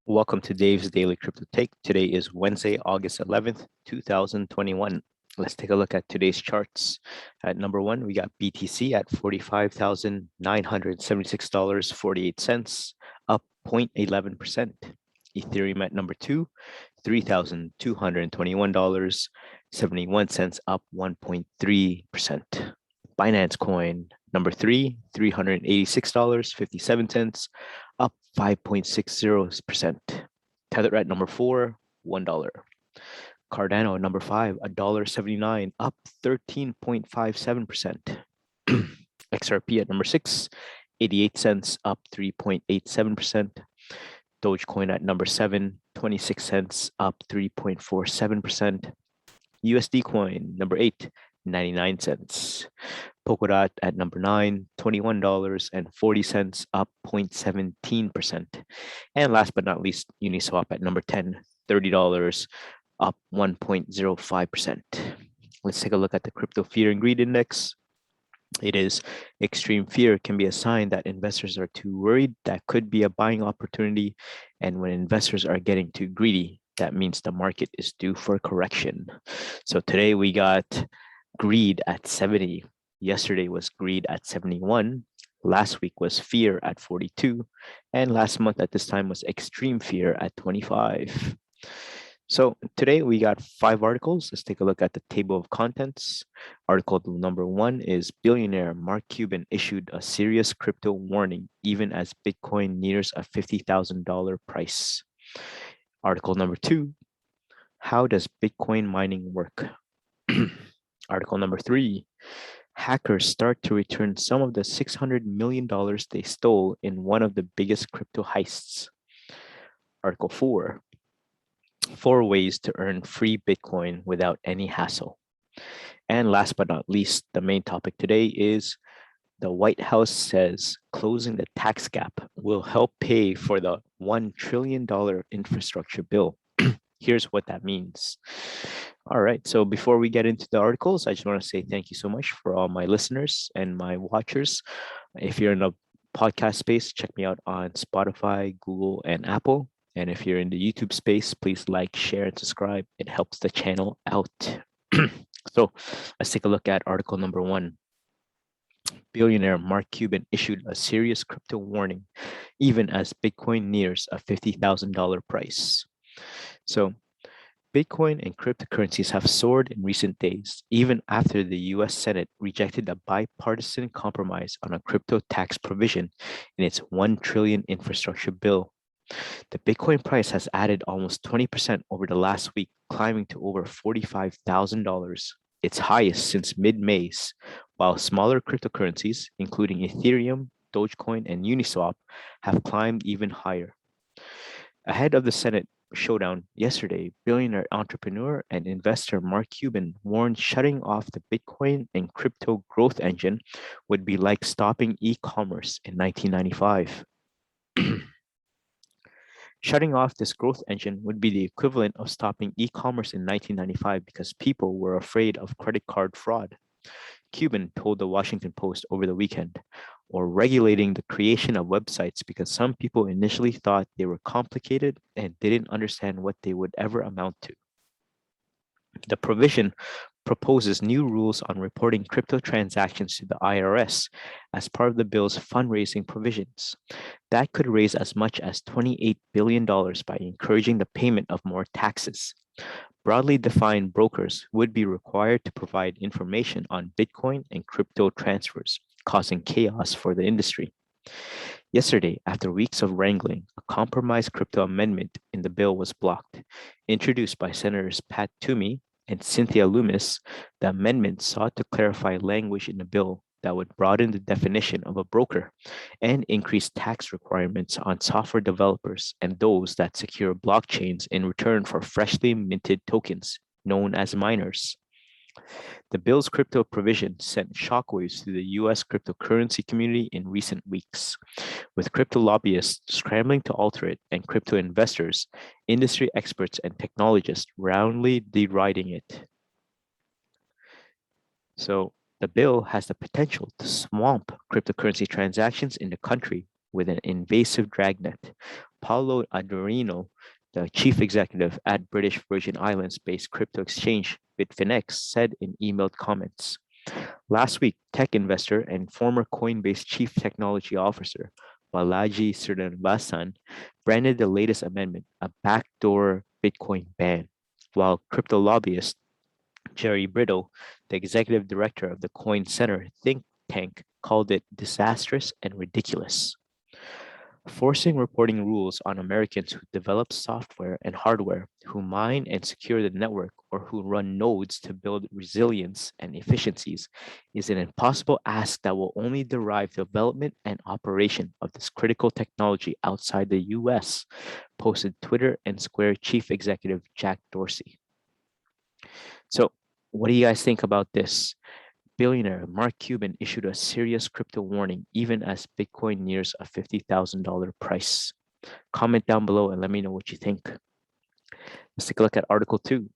Welcome to Dave's Daily Crypto Take. Today is Wednesday, August 11th, 2021. Let's take a look at today's charts. At number one, we got BTC at $45,976.48, up 0.11%. Ethereum at number two, $3,221.71, up 1.3%. Binance Coin, number three, $386.57, up 5.60%. Tether at number four, $1. Cardano number five, $1.79, up 13.57%. XRP at number six, 88 cents, up 3.87%. Dogecoin at number seven, 26 cents, up 3.47%. USD coin number eight, 99 cents. Polkadot at number nine, $21.40, up 0.17%. And last but not least, Uniswap at number 10, $30, up 1.05%. Let's take a look at the crypto fear and greed index. It is extreme fear can be a sign that investors are too worried. That could be a buying opportunity. And when investors are getting too greedy, that means the market is due for correction. So today we got greed at 70. Yesterday was greed at 71. Last week was fear at 42. And last month at this time was extreme fear at 25. So today we got 5 articles. Let's take a look at the table of contents. Article number 1 is Billionaire Mark Cuban issued a serious crypto warning even as Bitcoin nears a $50,000 price. Article number 2, how does Bitcoin mining work? Article number 3, hackers start to return some of the $600 million they stole in one of the biggest crypto heists. Article 4, 4 ways to earn free Bitcoin without any hassle. And last but not least, the main topic today is the White House says closing the tax gap will help pay for the $1 trillion infrastructure bill. Here's what that means. All right, so before we get into the articles, I just want to say thank you so much for all my listeners and my watchers. If you're in the podcast space, check me out on Spotify, Google, and Apple. And if you're in the YouTube space, please like, share, and subscribe. It helps the channel out. So let's take a look at article number 1. Billionaire Mark Cuban issued a serious crypto warning, even as Bitcoin nears a $50,000 price. So Bitcoin and cryptocurrencies have soared in recent days, even after the US Senate rejected a bipartisan compromise on a crypto tax provision in its $1 trillion infrastructure bill. The Bitcoin price has added almost 20% over the last week, climbing to over $45,000, its highest since mid-May, while smaller cryptocurrencies, including Ethereum, Dogecoin, and Uniswap, have climbed even higher. Ahead of the Senate showdown yesterday, billionaire entrepreneur and investor Mark Cuban warned shutting off the Bitcoin and crypto growth engine would be like stopping e-commerce in 1995. Shutting off this growth engine would be the equivalent of stopping e-commerce in 1995 because people were afraid of credit card fraud. Cuban told the Washington Post over the weekend, or regulating the creation of websites because some people initially thought they were complicated and didn't understand what they would ever amount to. The provision proposes new rules on reporting crypto transactions to the IRS as part of the bill's fundraising provisions. That could raise as much as $28 billion by encouraging the payment of more taxes. Broadly defined brokers would be required to provide information on Bitcoin and crypto transfers, causing chaos for the industry. Yesterday, after weeks of wrangling, a compromise crypto amendment in the bill was blocked. Introduced by Senators Pat Toomey and Cynthia Lummis, the amendment sought to clarify language in the bill that would broaden the definition of a broker and increase tax requirements on software developers and those that secure blockchains in return for freshly minted tokens, known as miners. The bill's crypto provision sent shockwaves through the US cryptocurrency community in recent weeks, with crypto lobbyists scrambling to alter it and crypto investors, industry experts, and technologists roundly deriding it. So the bill has the potential to swamp cryptocurrency transactions in the country with an invasive dragnet, Paolo Adorino, the chief executive at British Virgin Islands-based crypto exchange Bitfinex, said in emailed comments. Last week, tech investor and former Coinbase chief technology officer Balaji Srinivasan branded the latest amendment a backdoor Bitcoin ban, while crypto lobbyist Jerry Brittle, the executive director of the Coin Center think tank, called it disastrous and ridiculous. Forcing reporting rules on Americans who develop software and hardware, who mine and secure the network, or who run nodes to build resilience and efficiencies is an impossible ask that will only derive development and operation of this critical technology outside the US, posted Twitter and Square chief executive Jack Dorsey. So, what do you guys think about this? Billionaire Mark Cuban issued a serious crypto warning even as Bitcoin nears a $50,000 price. Comment down below and let me know what you think. Let's take a look at Article 2.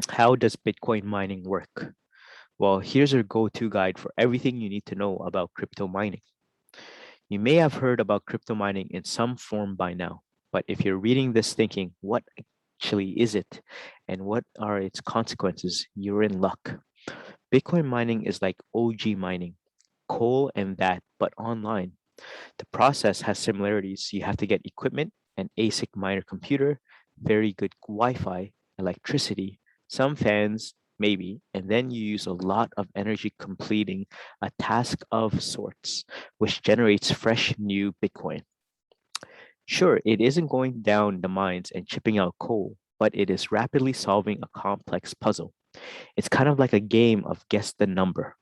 How does Bitcoin mining work? Well, here's your go-to guide for everything you need to know about crypto mining. You may have heard about crypto mining in some form by now, but if you're reading this thinking, what actually is it and what are its consequences, you're in luck. Bitcoin mining is like OG mining, coal and that, but online. The process has similarities. You have to get equipment, an ASIC miner computer, very good Wi-Fi, electricity, some fans, maybe, and then you use a lot of energy completing a task of sorts, which generates fresh new Bitcoin. Sure, it isn't going down the mines and chipping out coal, but it is rapidly solving a complex puzzle. It's kind of like a game of guess the number,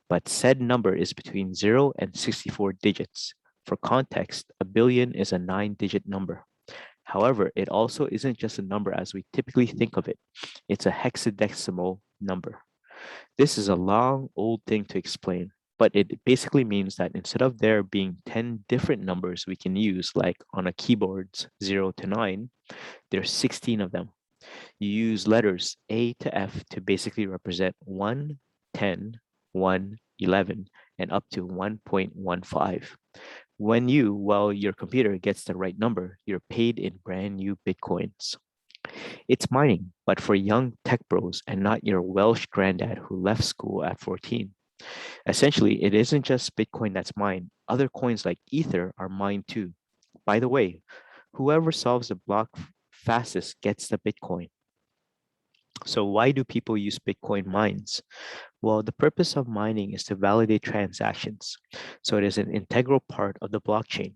but said number is between 0 and 64 digits. For context, a billion is a 9-digit number. However, it also isn't just a number as we typically think of it. It's a hexadecimal number. This is a long, old thing to explain, but it basically means that instead of there being 10 different numbers we can use, like on a keyboard's 0 to 9, there's 16 of them. You use letters A to F to basically represent 1, 10, 1, 11, and up to 1.15. While your computer gets the right number, you're paid in brand new Bitcoins. It's mining, but for young tech bros and not your Welsh granddad who left school at 14. Essentially, it isn't just Bitcoin that's mined. Other coins like Ether are mined too. By the way, whoever solves the block fastest gets the Bitcoin. So why do people use Bitcoin mines? Well, the purpose of mining is to validate transactions. So it is an integral part of the blockchain.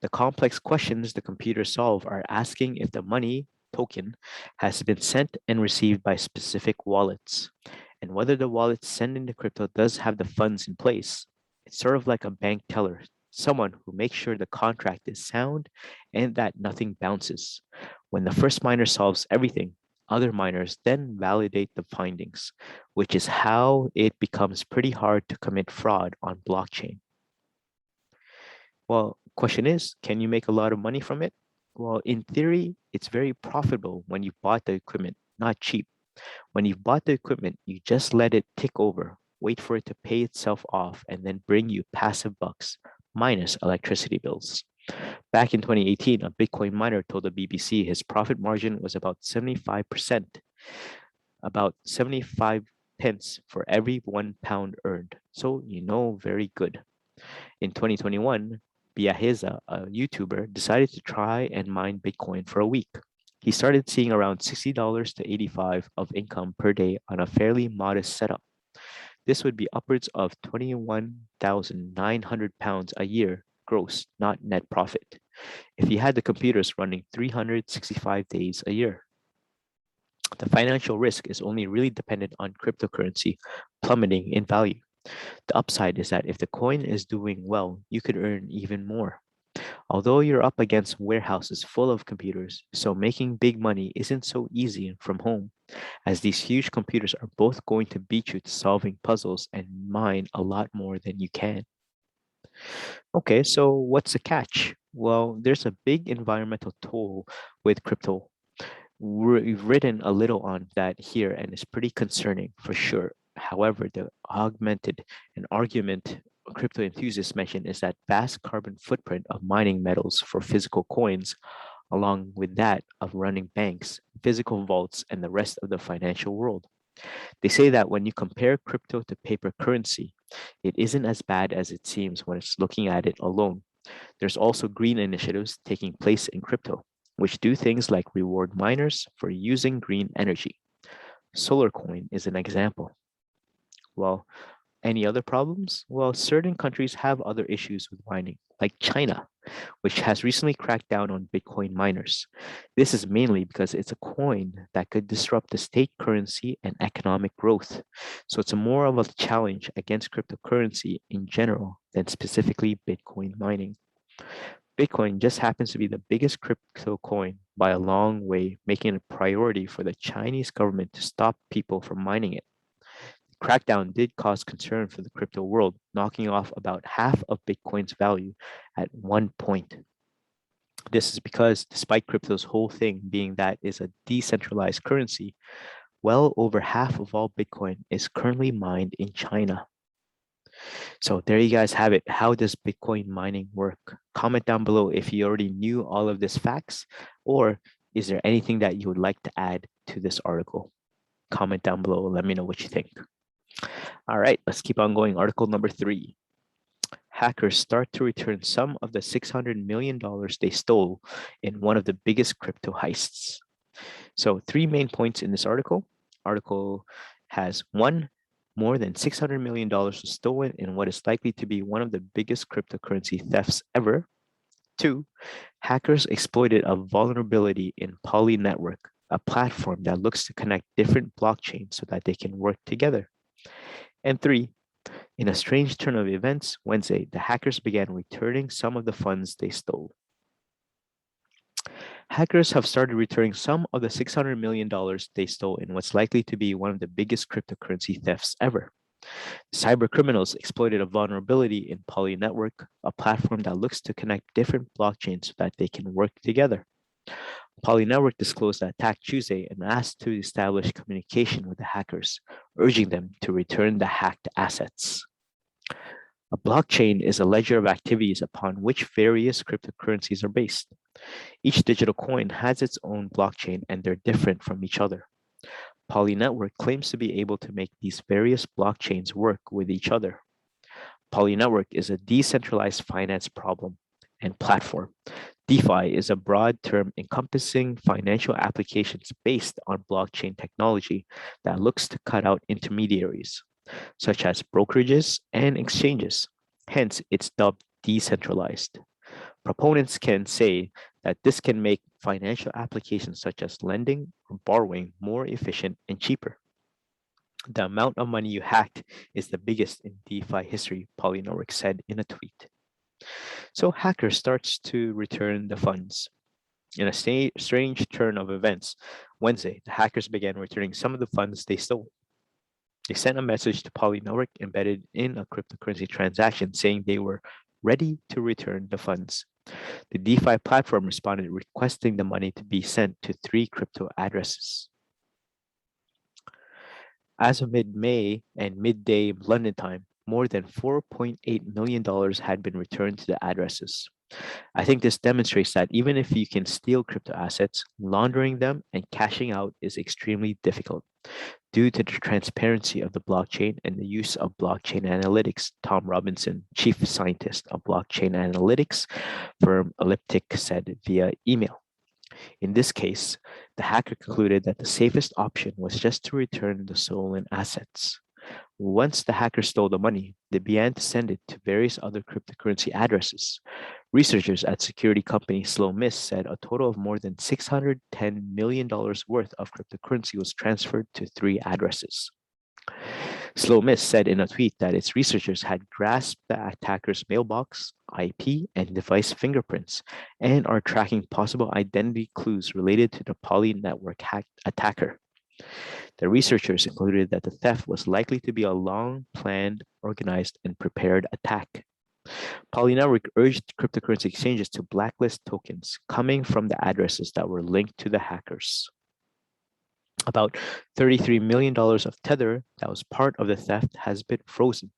The complex questions the computers solve are asking if the money token has been sent and received by specific wallets, and whether the wallet sending the crypto does have the funds in place. It's sort of like a bank teller, someone who makes sure the contract is sound and that nothing bounces. When the first miner solves everything, other miners then validate the findings, which is how it becomes pretty hard to commit fraud on blockchain. Well, question is, can you make a lot of money from it? Well, in theory, it's very profitable when you bought the equipment, not cheap. When you've bought the equipment, you just let it tick over, wait for it to pay itself off, and then bring you passive bucks, minus electricity bills. Back in 2018, a Bitcoin miner told the BBC his profit margin was about 75%, about 75 pence for every £1 earned. So, very good. In 2021, Biaheza, a YouTuber, decided to try and mine Bitcoin for a week. He started seeing around $60 to $85 of income per day on a fairly modest setup. This would be upwards of £21,900 a year gross, not net profit, if he had the computers running 365 days a year. The financial risk is only really dependent on cryptocurrency plummeting in value. The upside is that if the coin is doing well, you could earn even more. Although you're up against warehouses full of computers, so making big money isn't so easy from home, as these huge computers are both going to beat you to solving puzzles and mine a lot more than you can. Okay, so what's the catch? Well, there's a big environmental toll with crypto. We've written a little on that here, and it's pretty concerning for sure. However, the argument crypto enthusiasts mention is that vast carbon footprint of mining metals for physical coins, along with that of running banks, physical vaults, and the rest of the financial world. They say that when you compare crypto to paper currency, it isn't as bad as it seems when it's looking at it alone. There's also green initiatives taking place in crypto, which do things like reward miners for using green energy. Solar coin is an example. Well, any other problems? Well, certain countries have other issues with mining, like China, which has recently cracked down on Bitcoin miners. This is mainly because it's a coin that could disrupt the state currency and economic growth. So it's more of a challenge against cryptocurrency in general than specifically Bitcoin mining. Bitcoin just happens to be the biggest crypto coin by a long way, making it a priority for the Chinese government to stop people from mining it. The crackdown did cause concern for the crypto world, knocking off about half of Bitcoin's value at one point. This is because, despite crypto's whole thing being that it's a decentralized currency, well over half of all Bitcoin is currently mined in China. So there you guys have it. How does Bitcoin mining work? Comment down below if you already knew all of these facts, or is there anything that you would like to add to this article? Comment down below. Let me know what you think. All right, let's keep on going. Article number 3. Hackers start to return some of the $600 million they stole in one of the biggest crypto heists. So 3 main points in this article. Article has 1, more than $600 million was stolen in what is likely to be one of the biggest cryptocurrency thefts ever. 2, hackers exploited a vulnerability in Poly Network, a platform that looks to connect different blockchains so that they can work together. And 3, in a strange turn of events, Wednesday, the hackers began returning some of the funds they stole. Hackers have started returning some of the $600 million they stole in what's likely to be one of the biggest cryptocurrency thefts ever. Cyber criminals exploited a vulnerability in Poly Network, a platform that looks to connect different blockchains so that they can work together. Poly Network disclosed the attack Tuesday and asked to establish communication with the hackers, urging them to return the hacked assets. A blockchain is a ledger of activities upon which various cryptocurrencies are based. Each digital coin has its own blockchain and they're different from each other. Poly Network claims to be able to make these various blockchains work with each other. Poly Network is a decentralized finance problem and platform. DeFi is a broad term encompassing financial applications based on blockchain technology that looks to cut out intermediaries, such as brokerages and exchanges. Hence, it's dubbed decentralized. Proponents can say that this can make financial applications such as lending or borrowing more efficient and cheaper. The amount of money you hacked is the biggest in DeFi history, Poly Network said in a tweet. So hacker starts to return the funds. In a strange turn of events, Wednesday, the hackers began returning some of the funds they stole. They sent a message to Poly Network embedded in a cryptocurrency transaction saying they were ready to return the funds. The DeFi platform responded requesting the money to be sent to 3 crypto addresses. As of mid-May and midday London time, more than $4.8 million had been returned to the addresses. I think this demonstrates that even if you can steal crypto assets, laundering them and cashing out is extremely difficult due to the transparency of the blockchain and the use of blockchain analytics. Tom Robinson, chief scientist of blockchain analytics firm Elliptic, said via email. In this case, the hacker concluded that the safest option was just to return the stolen assets. Once the hackers stole the money, they began to send it to various other cryptocurrency addresses. Researchers at security company Slow Miss said a total of more than $610 million worth of cryptocurrency was transferred to 3 addresses. Slow Miss said in a tweet that its researchers had grasped the attacker's mailbox, IP, and device fingerprints, and are tracking possible identity clues related to the Poly Network attacker. The researchers concluded that the theft was likely to be a long-planned, organized, and prepared attack. Poly Network urged cryptocurrency exchanges to blacklist tokens coming from the addresses that were linked to the hackers. About $33 million of Tether that was part of the theft has been frozen.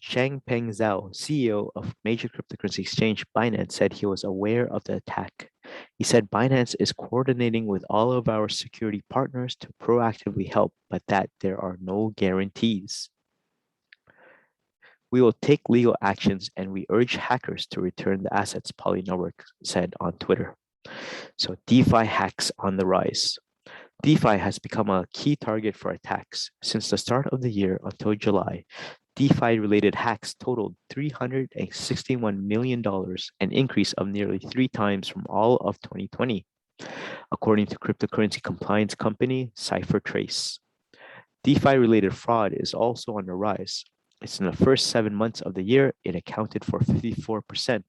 Changpeng Zhao, CEO of major cryptocurrency exchange Binance, said he was aware of the attack. He said Binance is coordinating with all of our security partners to proactively help, but that there are no guarantees. We will take legal actions and we urge hackers to return the assets, Poly Network said on Twitter. So DeFi hacks on the rise. DeFi has become a key target for attacks. Since the start of the year until July, DeFi-related hacks totaled $361 million, an increase of nearly 3 times from all of 2020, according to cryptocurrency compliance company CipherTrace. DeFi-related fraud is also on the rise. It's in the first 7 months of the year, it accounted for 54%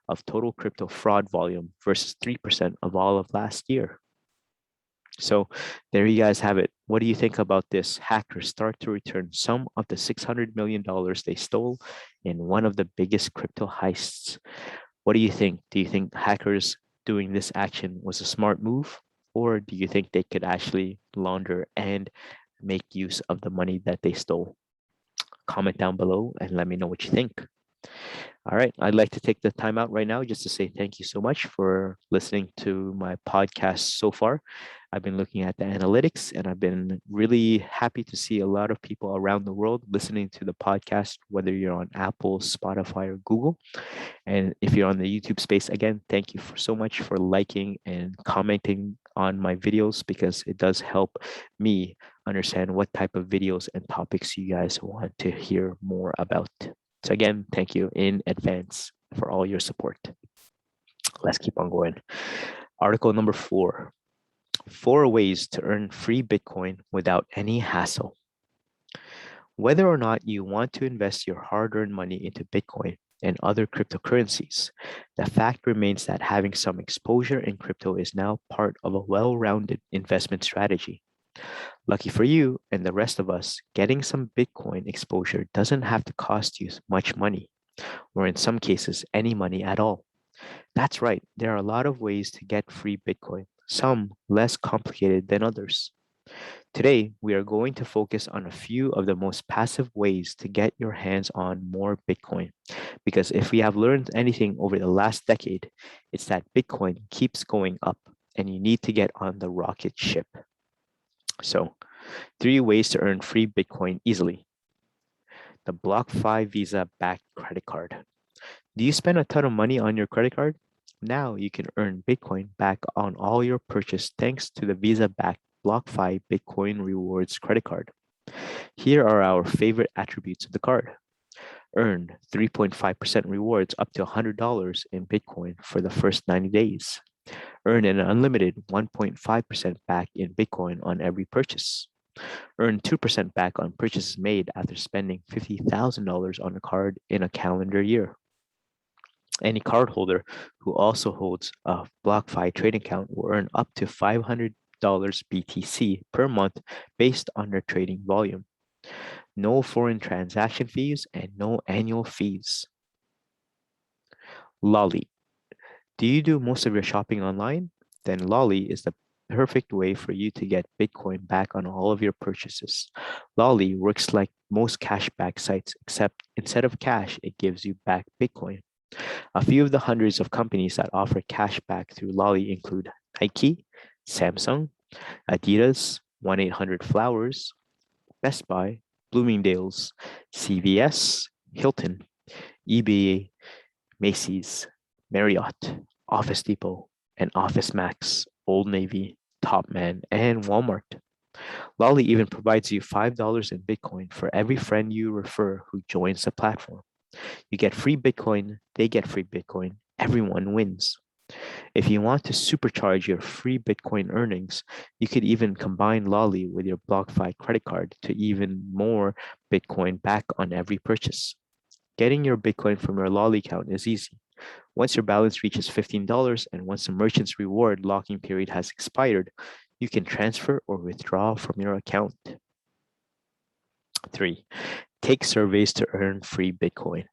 of total crypto fraud volume versus 3% of all of last year. So there you guys have it. What do you think about this? Hackers start to return some of the $600 million they stole in one of the biggest crypto heists. What do you think? Do you think hackers doing this action was a smart move? Or do you think they could actually launder and make use of the money that they stole? Comment down below and let me know what you think. All right, I'd like to take the time out right now just to say thank you so much for listening to my podcast so far. I've been looking at the analytics and I've been really happy to see a lot of people around the world listening to the podcast, whether you're on Apple, Spotify, or Google. And if you're on the YouTube space, again, thank you so much for liking and commenting on my videos because it does help me understand what type of videos and topics you guys want to hear more about. So again, thank you in advance for all your support. Let's keep on going. Article number 4, 4 ways to earn free Bitcoin without any hassle. Whether or not you want to invest your hard-earned money into Bitcoin and other cryptocurrencies, the fact remains that having some exposure in crypto is now part of a well-rounded investment strategy. Lucky for you and the rest of us, getting some Bitcoin exposure doesn't have to cost you much money, or in some cases, any money at all. That's right, there are a lot of ways to get free Bitcoin, some less complicated than others. Today, we are going to focus on a few of the most passive ways to get your hands on more Bitcoin. Because if we have learned anything over the last decade, it's that Bitcoin keeps going up and you need to get on the rocket ship. So, 3 ways to earn free Bitcoin easily. The BlockFi Visa-backed credit card. Do you spend a ton of money on your credit card? Now you can earn Bitcoin back on all your purchase thanks to the Visa-backed BlockFi Bitcoin Rewards credit card. Here are our favorite attributes of the card. Earn 3.5% rewards up to $100 in Bitcoin for the first 90 days. Earn an unlimited 1.5% back in Bitcoin on every purchase. Earn 2% back on purchases made after spending $50,000 on a card in a calendar year. Any cardholder who also holds a BlockFi trading account will earn up to $500 BTC per month based on their trading volume. No foreign transaction fees and no annual fees. Lolli. Do you do most of your shopping online? Then Lolli is the perfect way for you to get Bitcoin back on all of your purchases. Lolli works like most cashback sites, except instead of cash, it gives you back Bitcoin. A few of the hundreds of companies that offer cash back through Lolli include Nike, Samsung, Adidas, 1-800-Flowers, Best Buy, Bloomingdale's, CVS, Hilton, eBay, Macy's, Marriott, Office Depot, and Office Max, Old Navy, Topman, and Walmart. Lolli even provides you $5 in Bitcoin for every friend you refer who joins the platform. You get free Bitcoin, they get free Bitcoin, everyone wins. If you want to supercharge your free Bitcoin earnings, you could even combine Lolli with your BlockFi credit card to even more Bitcoin back on every purchase. Getting your Bitcoin from your Lolli account is easy. Once your balance reaches $15 and once the merchant's reward locking period has expired, you can transfer or withdraw from your account. 3. Take surveys to earn free Bitcoin.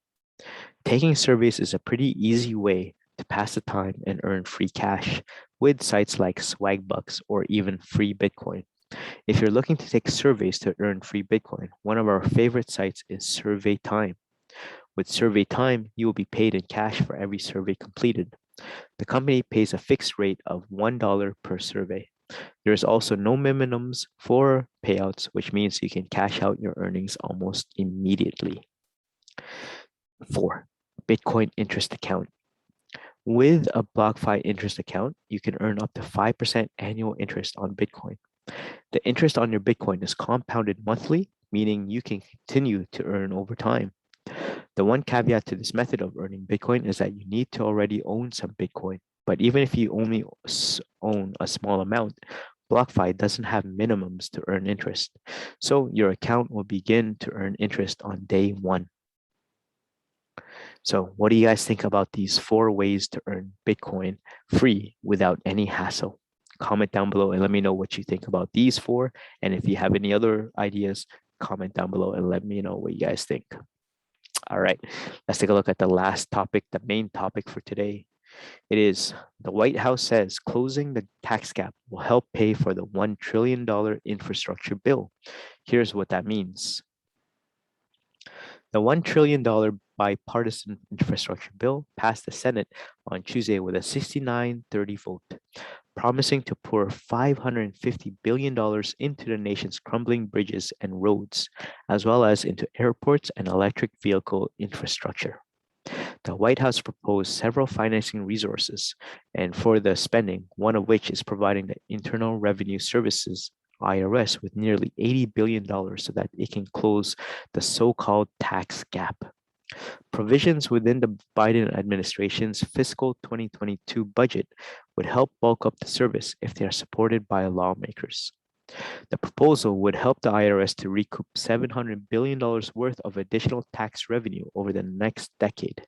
Taking surveys is a pretty easy way to pass the time and earn free cash with sites like Swagbucks or even free Bitcoin. If you're looking to take surveys to earn free Bitcoin, one of our favorite sites is Survey Time. With survey time, you will be paid in cash for every survey completed. The company pays a fixed rate of $1 per survey. There is also no minimums for payouts, which means you can cash out your earnings almost immediately. 4. Bitcoin interest account. With a BlockFi interest account, you can earn up to 5% annual interest on Bitcoin. The interest on your Bitcoin is compounded monthly, meaning you can continue to earn over time. The one caveat to this method of earning Bitcoin is that you need to already own some Bitcoin. But even if you only own a small amount, BlockFi doesn't have minimums to earn interest. So your account will begin to earn interest on day one. So what do you guys think about these 4 ways to earn Bitcoin free without any hassle? Comment down below and let me know what you think about these 4. And if you have any other ideas, comment down below and let me know what you guys think. All right, let's take a look at the last topic, the main topic for today. It is the White House says closing the tax gap will help pay for the $1 trillion infrastructure bill. Here's what that means. The $1 trillion bipartisan infrastructure bill passed the Senate on Tuesday with a 69-30 vote, promising to pour $550 billion into the nation's crumbling bridges and roads, as well as into airports and electric vehicle infrastructure. The White House proposed several financing resources, and for the spending, one of which is providing the Internal Revenue Services IRS with nearly $80 billion so that it can close the so-called tax gap. Provisions within the Biden administration's fiscal 2022 budget would help bulk up the service if they are supported by lawmakers. The proposal would help the IRS to recoup $700 billion worth of additional tax revenue over the next decade,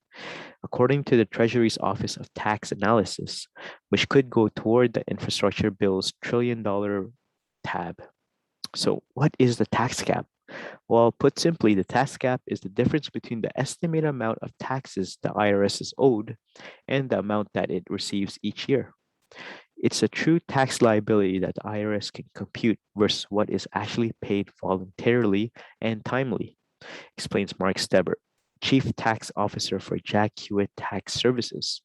according to the Treasury's Office of Tax Analysis, which could go toward the infrastructure bill's $1 trillion tab. So what is the tax gap? Well, put simply, the tax gap is the difference between the estimated amount of taxes the IRS is owed and the amount that it receives each year. It's a true tax liability that the IRS can compute versus what is actually paid voluntarily and timely, explains Mark Steber, Chief Tax Officer for Jack Hewitt Tax Services.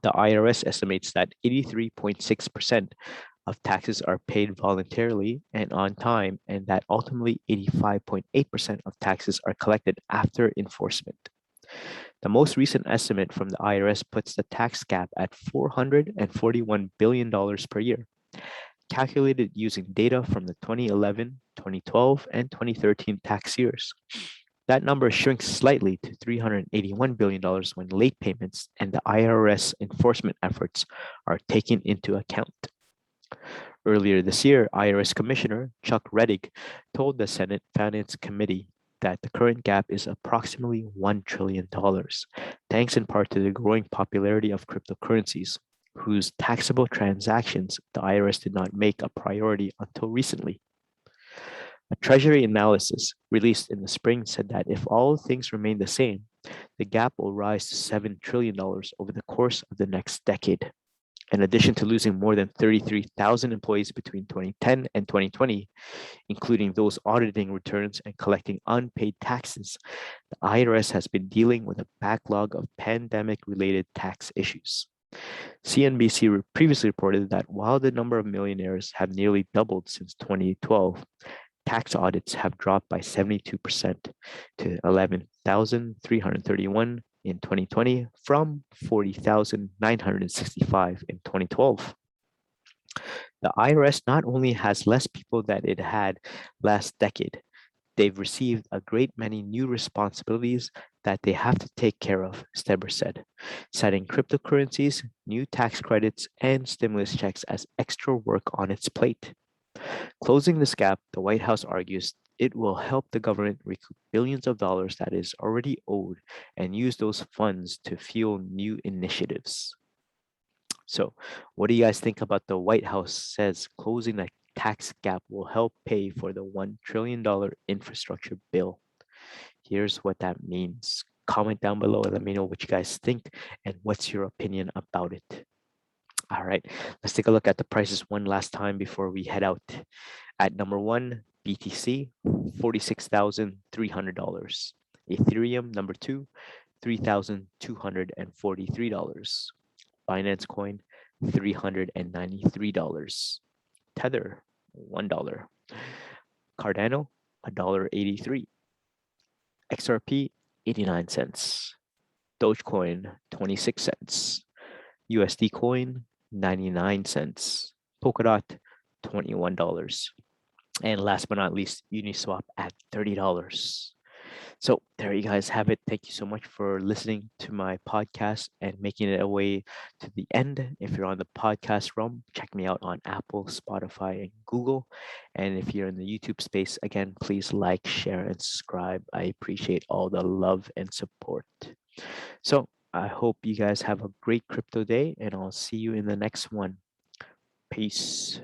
The IRS estimates that 83.6% of taxes are paid voluntarily and on time, and that ultimately 85.8% of taxes are collected after enforcement. The most recent estimate from the IRS puts the tax gap at $441 billion per year, calculated using data from the 2011, 2012, and 2013 tax years. That number shrinks slightly to $381 billion when late payments and the IRS enforcement efforts are taken into account. Earlier this year, IRS Commissioner Chuck Reddick told the Senate Finance Committee that the current gap is approximately $1 trillion, thanks in part to the growing popularity of cryptocurrencies, whose taxable transactions the IRS did not make a priority until recently. A Treasury analysis released in the spring said that if all things remain the same, the gap will rise to $7 trillion over the course of the next decade. In addition to losing more than 33,000 employees between 2010 and 2020, including those auditing returns and collecting unpaid taxes, the IRS has been dealing with a backlog of pandemic-related tax issues. CNBC previously reported that while the number of millionaires have nearly doubled since 2012, tax audits have dropped by 72% to 11,331 in 2020 from 40,965 in 2012. The IRS not only has less people than it had last decade, they've received a great many new responsibilities that they have to take care of, Steber said, citing cryptocurrencies, new tax credits, and stimulus checks as extra work on its plate. Closing this gap, the White House argues it will help the government recoup billions of dollars that is already owed and use those funds to fuel new initiatives. So, what do you guys think about the White House says closing the tax gap will help pay for the $1 trillion infrastructure bill? Here's what that means. Comment down below and let me know what you guys think and what's your opinion about it. All right, let's take a look at the prices one last time before we head out. At number 1, BTC, $46,300. Ethereum, number 2, $3,243. Binance Coin, $393. Tether, $1. Cardano, $1.83. XRP, 89 cents. Dogecoin, 26 cents. USD Coin, 99 cents. Polkadot, $21. And last but not least, Uniswap at $30. So there you guys have it. Thank you so much for listening to my podcast and making it away to the end. If you're on the podcast realm, check me out on Apple, Spotify, and Google. And if you're in the YouTube space, again, please like, share, and subscribe. I appreciate all the love and support. So I hope you guys have a great crypto day, and I'll see you in the next one. Peace.